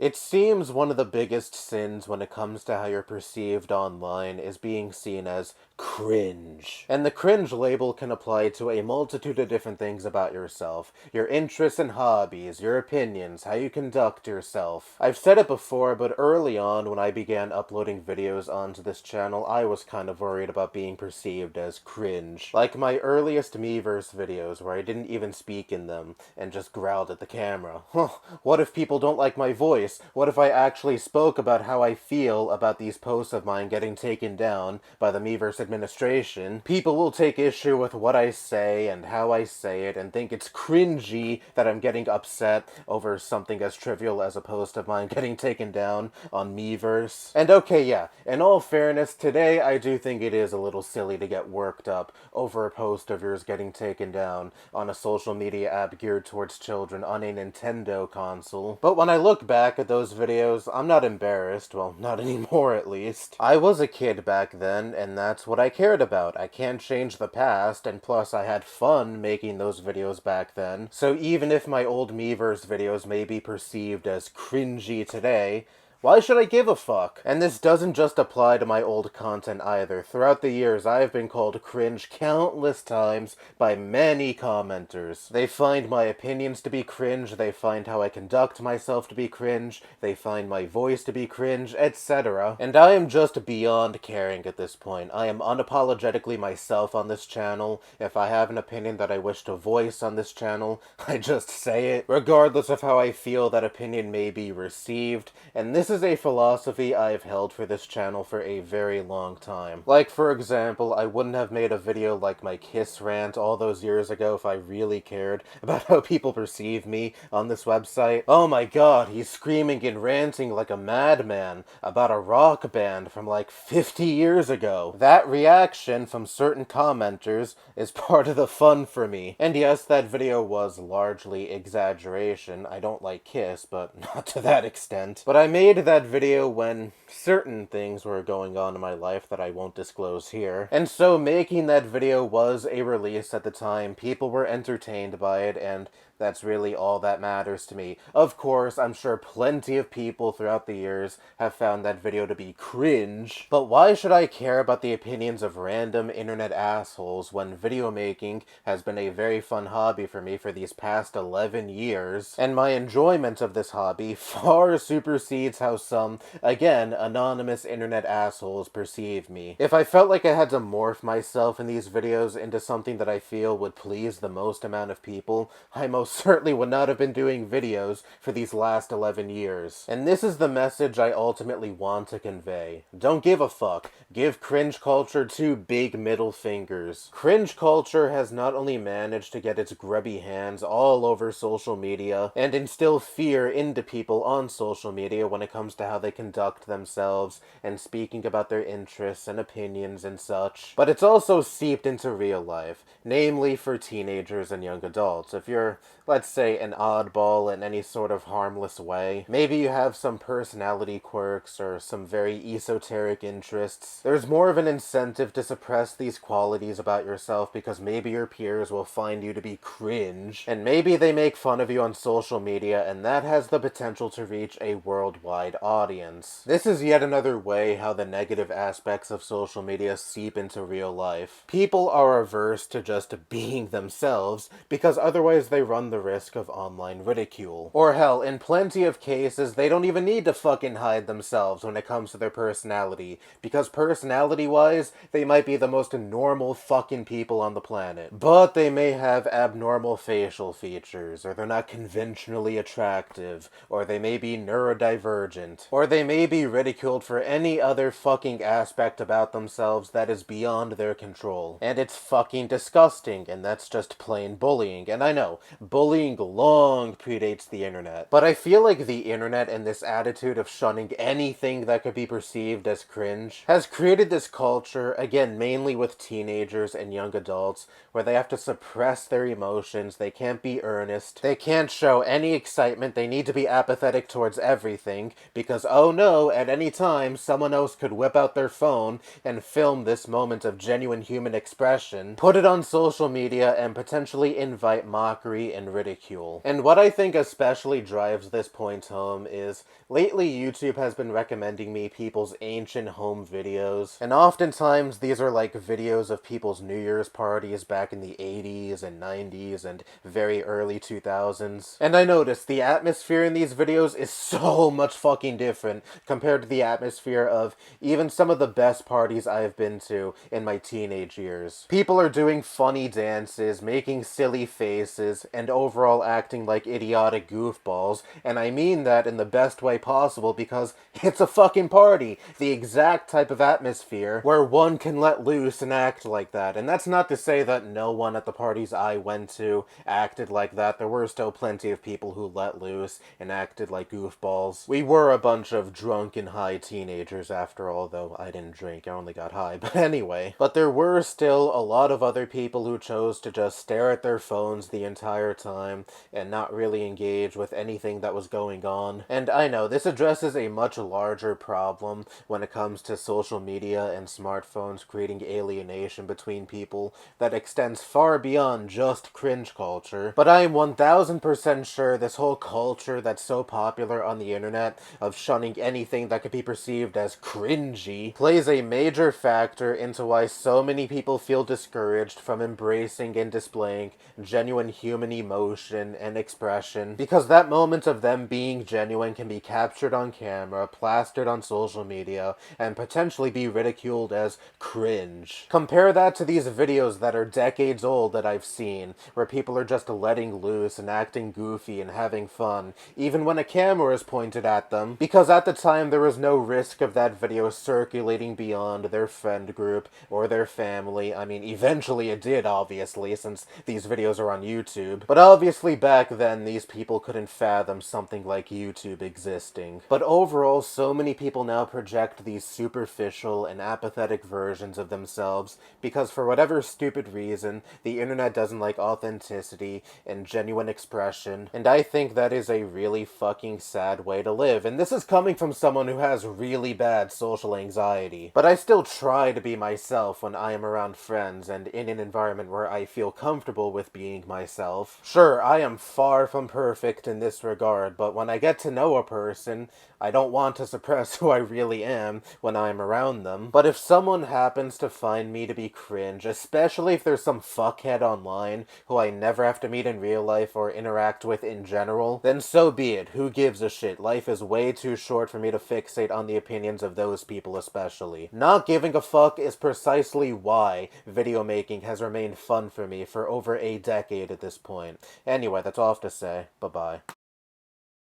It seems one of the biggest sins when it comes to how you're perceived online is being seen as cringe. And the cringe label can apply to a multitude of different things about yourself. Your interests and hobbies, your opinions, how you conduct yourself. I've said it before, but early on when I began uploading videos onto this channel, I was kind of worried about being perceived as cringe. Like my earliest Miiverse videos where I didn't even speak in them and just growled at the camera. What if people don't like my voice? What if I actually spoke about how I feel about these posts of mine getting taken down by the Miiverse administration? People will take issue with what I say and how I say it and think it's cringy that I'm getting upset over something as trivial as a post of mine getting taken down on Miiverse. And okay, yeah, in all fairness, today I do think it is a little silly to get worked up over a post of yours getting taken down on a social media app geared towards children on a Nintendo console. But when I look back at those videos, I'm not embarrassed. Well, not anymore at least. I was a kid back then, and that's what I cared about. I can't change the past, and plus I had fun making those videos back then. So even if my old Miiverse videos may be perceived as cringy today, why should I give a fuck? And this doesn't just apply to my old content either. Throughout the years, I have been called cringe countless times by many commenters. They find my opinions to be cringe, they find how I conduct myself to be cringe, they find my voice to be cringe, etc. And I am just beyond caring at this point. I am unapologetically myself on this channel. If I have an opinion that I wish to voice on this channel, I just say it, regardless of how I feel that opinion may be received. And this is a philosophy I've held for this channel for a very long time. Like, for example, I wouldn't have made a video like my Kiss rant all those years ago if I really cared about how people perceive me on this website. Oh my god, he's screaming and ranting like a madman about a rock band from like 50 years ago. That reaction from certain commenters is part of the fun for me. And yes, that video was largely exaggeration. I don't like Kiss, but not to that extent. But I made that video when certain things were going on in my life that I won't disclose here. And so making that video was a release at the time. People were entertained by it, and that's really all that matters to me. Of course, I'm sure plenty of people throughout the years have found that video to be cringe, but why should I care about the opinions of random internet assholes when video making has been a very fun hobby for me for these past 11 years, and my enjoyment of this hobby far supersedes how some, again, anonymous internet assholes perceive me. If I felt like I had to morph myself in these videos into something that I feel would please the most amount of people, I most certainly would not have been doing videos for these last 11 years. And this is the message I ultimately want to convey. Don't give a fuck. Give cringe culture 2 big middle fingers. Cringe culture has not only managed to get its grubby hands all over social media and instill fear into people on social media when it comes to how they conduct themselves and speaking about their interests and opinions and such, but it's also seeped into real life, namely for teenagers and young adults. If you're, let's say, an oddball in any sort of harmless way, maybe you have some personality quirks or some very esoteric interests, there's more of an incentive to suppress these qualities about yourself because maybe your peers will find you to be cringe, and maybe they make fun of you on social media, and that has the potential to reach a worldwide audience. This is yet another way how the negative aspects of social media seep into real life. People are averse to just being themselves because otherwise they run the risk of online ridicule. Or hell, in plenty of cases, they don't even need to fucking hide themselves when it comes to their personality, because personality-wise, they might be the most normal fucking people on the planet. But they may have abnormal facial features, or they're not conventionally attractive, or they may be neurodivergent, or they may be ridiculed for any other fucking aspect about themselves that is beyond their control. And it's fucking disgusting, and that's just plain bullying. And I know, bullying long predates the internet, but I feel like the internet and this attitude of shunning anything that could be perceived as cringe has created this culture, again mainly with teenagers and young adults, where they have to suppress their emotions, they can't be earnest, they can't show any excitement, they need to be apathetic towards everything, because oh no, at any time someone else could whip out their phone and film this moment of genuine human expression, put it on social media, and potentially invite mockery and and ridicule. And what I think especially drives this point home is, lately YouTube has been recommending me people's ancient home videos, and oftentimes these are like videos of people's New Year's parties back in the 80s and 90s and very early 2000s. And I noticed the atmosphere in these videos is so much fucking different compared to the atmosphere of even some of the best parties I've been to in my teenage years. People are doing funny dances, making silly faces, and overall acting like idiotic goofballs, and I mean that in the best way possible because it's a fucking party. The exact type of atmosphere where one can let loose and act like that. And that's not to say that no one at the parties I went to acted like that. There were still plenty of people who let loose and acted like goofballs. We were a bunch of drunk and high teenagers after all, though I didn't drink, I only got high. But anyway. But there were still a lot of other people who chose to just stare at their phones the entire time and not really engage with anything that was going on. And I know, this addresses a much larger problem when it comes to social media and smartphones creating alienation between people that extends far beyond just cringe culture. But I am 1000% sure this whole culture that's so popular on the internet of shunning anything that could be perceived as cringy plays a major factor into why so many people feel discouraged from embracing and displaying genuine human emotion and expression, because that moment of them being genuine can be captured on camera, plastered on social media, and potentially be ridiculed as cringe. Compare that to these videos that are decades old that I've seen, where people are just letting loose and acting goofy and having fun, even when a camera is pointed at them, because at the time there was no risk of that video circulating beyond their friend group or their family. I mean, eventually it did, obviously, since these videos are on YouTube. But obviously back then, these people couldn't fathom something like YouTube existing. But overall, so many people now project these superficial and apathetic versions of themselves because for whatever stupid reason, the internet doesn't like authenticity and genuine expression, and I think that is a really fucking sad way to live. And this is coming from someone who has really bad social anxiety. But I still try to be myself when I am around friends and in an environment where I feel comfortable with being myself. Sure, I am far from perfect in this regard, but when I get to know a person, I don't want to suppress who I really am when I'm around them. But if someone happens to find me to be cringe, especially if there's some fuckhead online who I never have to meet in real life or interact with in general, then so be it. Who gives a shit? Life is way too short for me to fixate on the opinions of those people especially. Not giving a fuck is precisely why video making has remained fun for me for over a decade at this point. Anyway, that's all I have to say. Bye-bye.